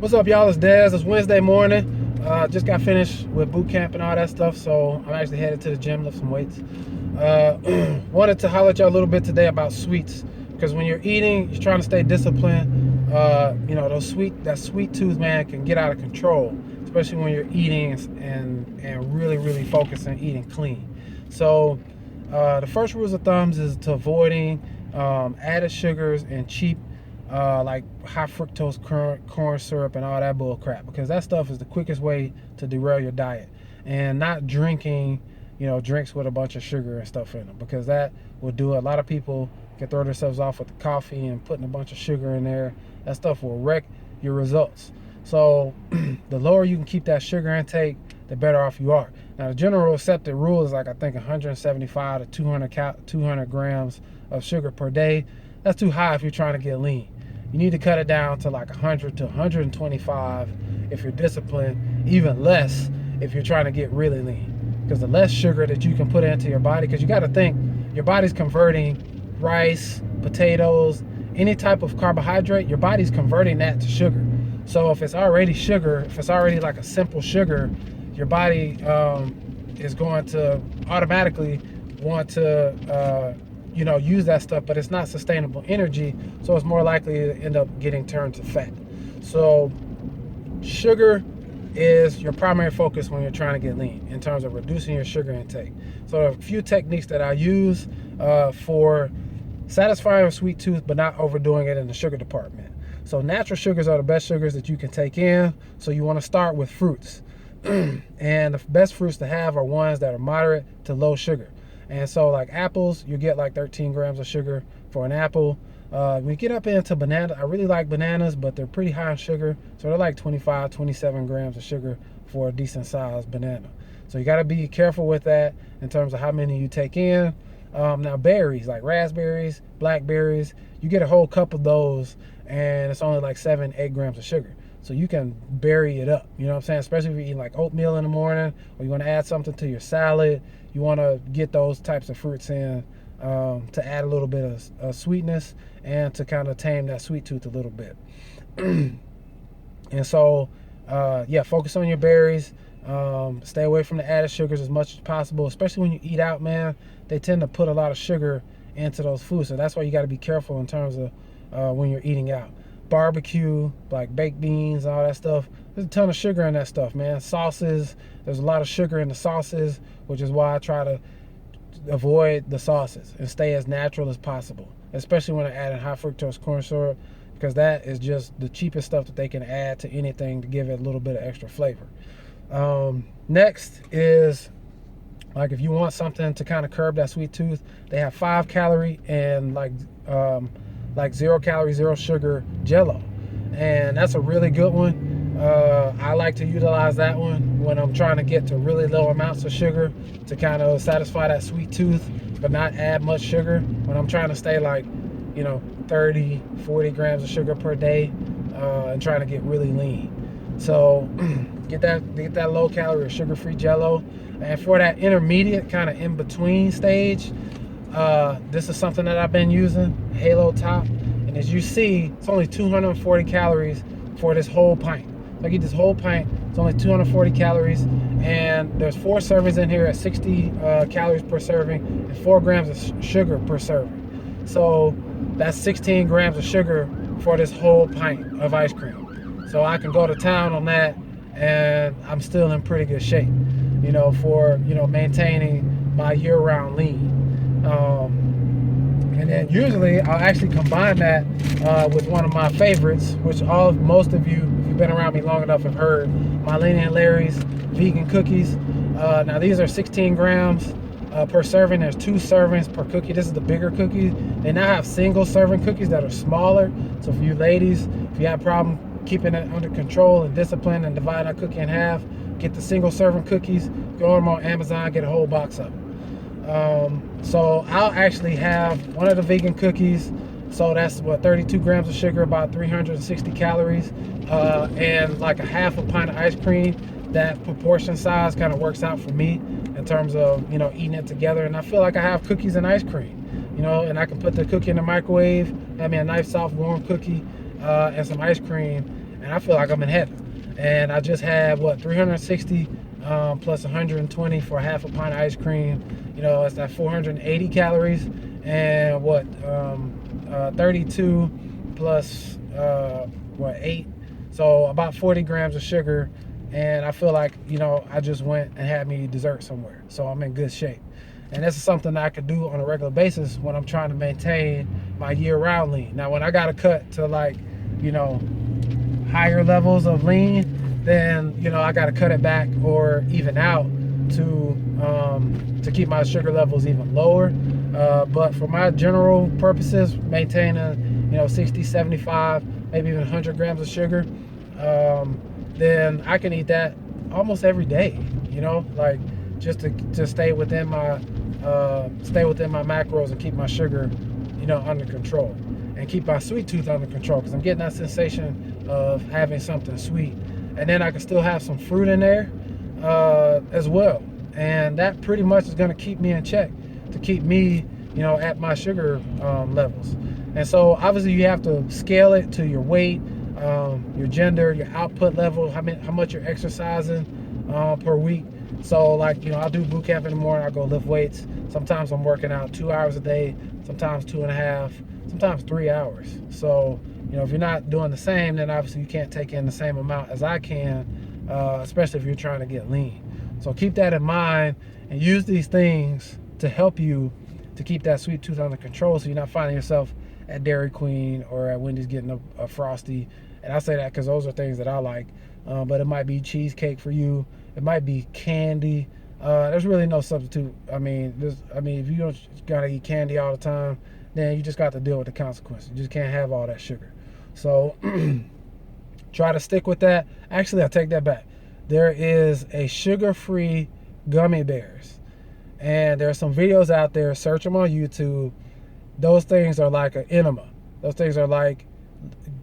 What's up, y'all? It's Dez. It's Wednesday morning. Just got finished with boot camp and all that stuff, so I'm actually headed to the gym, lift some weights. Wanted to highlight y'all a little bit today about sweets, because when you're eating, you're trying to stay disciplined. That sweet tooth, man, can get out of control, especially when you're eating and really focus on eating clean. So the first rules of thumbs is to avoiding added sugars and cheap like high fructose corn syrup and all that bull crap, because that stuff is the quickest way to derail your diet. And not drinking drinks with a bunch of sugar and stuff in them, because that will do it. A lot of people can throw themselves off with the coffee and putting a bunch of sugar in there. That stuff will wreck your results. So the lower you can keep that sugar intake, the better off you are. Now, the general accepted rule is like, I think 175 to 200 grams of sugar per day. That's too high if you're trying to get lean. You need to cut it down to like 100 to 125 if you're disciplined, even less if you're trying to get really lean. Because the less sugar that you can put into your body, because you got to think, your body's converting rice, potatoes, any type of carbohydrate, your body's converting that to sugar. So if it's already sugar, if it's already like a simple sugar, your body is going to automatically want to use that stuff, but it's not sustainable energy, so it's more likely to end up getting turned to fat. So sugar is your primary focus when you're trying to get lean, in terms of reducing your sugar intake. So a few techniques that I use for satisfying a sweet tooth but not overdoing it in the sugar department. So natural sugars are the best sugars that you can take in, so you want to start with fruits. And the best fruits to have are ones that are moderate to low sugar. And so like apples, you get like 13 grams of sugar for an apple. When you get up into bananas, I really like bananas, but they're pretty high in sugar. So they're like 25, 27 grams of sugar for a decent sized banana. So you got to be careful with that in terms of how many you take in. Now berries, like raspberries, blackberries, you get a whole cup of those and it's only like 7-8 grams of sugar. So you can berry it up, you know what I'm saying? Especially if you're eating like oatmeal in the morning, or you want to add something to your salad. You want to get those types of fruits in to add a little bit of sweetness and to kind of tame that sweet tooth a little bit. And so, focus on your berries. Stay away from the added sugars as much as possible, especially when you eat out, man. They tend to put a lot of sugar into those foods, so that's why you got to be careful in terms of when you're eating out. Barbecue, like baked beans, all that stuff, there's a ton of sugar in that stuff, man. Sauces, there's a lot of sugar in the sauces, which is why I try to avoid the sauces and stay as natural as possible, especially when I add in high fructose corn syrup, because that is just the cheapest stuff that they can add to anything to give it a little bit of extra flavor. Next is, like, if you want something to kind of curb that sweet tooth, they have 5 calorie and like 0 calorie, 0 sugar Jello, and that's a really good one. I like to utilize that one when I'm trying to get to really low amounts of sugar to kind of satisfy that sweet tooth but not add much sugar. When I'm trying to stay like 30, 40 grams of sugar per day and trying to get really lean. So get that low calorie or sugar free Jello. And for that intermediate kind of in between stage, this is something that I've been using, Halo Top, and as you see, it's only 240 calories for this whole pint. So I get this whole pint, it's only 240 calories, and there's 4 servings in here at 60 calories per serving and 4 grams of sugar per serving. So that's 16 grams of sugar for this whole pint of ice cream. So I can go to town on that, and I'm still in pretty good shape, for maintaining my year-round lean. And then usually I'll actually combine that with one of my favorites, which most of you, if you've been around me long enough, have heard, my Lenny and Larry's vegan cookies. Now these are 16 grams per serving. There's 2 servings per cookie. This is the bigger cookie. They now have single serving cookies that are smaller. So for you ladies, if you have a problem keeping it under control and discipline and dividing a cookie in half, get the single serving cookies. Go on them on Amazon, get a whole box of them. So I'll actually have one of the vegan cookies, so that's 32 grams of sugar, about 360 calories, and like a half a pint of ice cream. That proportion size kind of works out for me in terms of eating it together, and I feel like I have cookies and ice cream, and I can put the cookie in the microwave, have me a nice soft warm cookie and some ice cream, and I feel like I'm in heaven. And I just had, what, 360 plus 120 for half a pint of ice cream. You know, it's that 480 calories, and what, 32 plus, what, 8, so about 40 grams of sugar. And I feel like, you know, I just went and had me dessert somewhere, so I'm in good shape. And this is something that I could do on a regular basis when I'm trying to maintain my year-round lean. Now, when I got to cut to, like, you know, higher levels of lean, then, you know, I got to cut it back or even out to keep my sugar levels even lower. But for my general purposes, maintaining, you know, 60, 75, maybe even 100 grams of sugar, then I can eat that almost every day, you know, like just to stay within my macros and keep my sugar, you know, under control, and keep my sweet tooth under control, because I'm getting that sensation of having something sweet. And then I can still have some fruit in there as well, and that pretty much is going to keep me in check, to keep me, you know, at my sugar levels. And so obviously you have to scale it to your weight, your gender, your output level, how much you're exercising per week. So, like, you know, I'll do boot camp in the morning, I'll go lift weights. Sometimes I'm working out 2 hours a day, sometimes 2.5, sometimes 3 hours. So, you know, if you're not doing the same, then obviously you can't take in the same amount as I can, especially if you're trying to get lean. So keep that in mind and use these things to help you to keep that sweet tooth under control, so you're not finding yourself at Dairy Queen or at Wendy's getting a Frosty. And I say that because those are things that I like, but it might be cheesecake for you, it might be candy. There's really no substitute. I mean, if you don't gotta eat candy all the time, then you just got to deal with the consequences. You just can't have all that sugar. So try to stick with that. Actually, I take that back. There is a sugar-free gummy bears, and there are some videos out there. Search them on YouTube. Those things are like an enema. Those things are like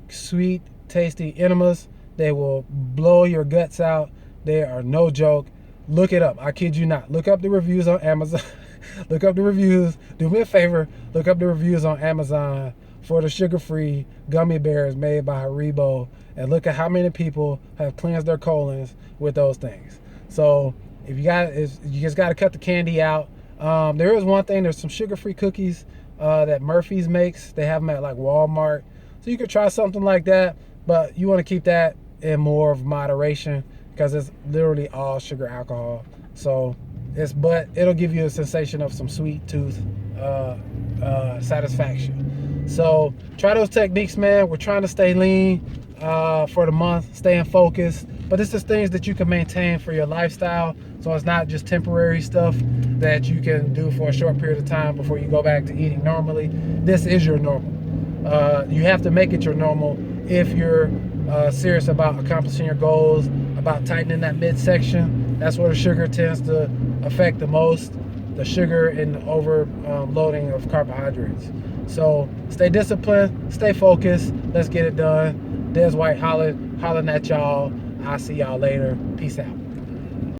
sweet, tasty enemas. They will blow your guts out. They are no joke. Look it up. I kid you not. Look up the reviews on Amazon. Look up the reviews. Do me a favor. Look up the reviews on Amazon for the sugar-free gummy bears made by Haribo, and look at how many people have cleansed their colons with those things. So if you just got to cut the candy out. There is one thing. There's some sugar-free cookies that Murphy's makes. They have them at like Walmart. So you could try something like that, but you want to keep that in more of moderation, because it's literally all sugar alcohol. So but it'll give you a sensation of some sweet tooth satisfaction. So try those techniques, man. We're trying to stay lean for the month, staying focused, but this is things that you can maintain for your lifestyle. So it's not just temporary stuff that you can do for a short period of time before you go back to eating normally. This is your normal. You have to make it your normal if you're serious about accomplishing your goals, about tightening that midsection. That's where the sugar tends to affect the most, the sugar and the overloading of carbohydrates. So stay disciplined, stay focused. Let's get it done. Des White hollering at y'all. I'll see y'all later. Peace out.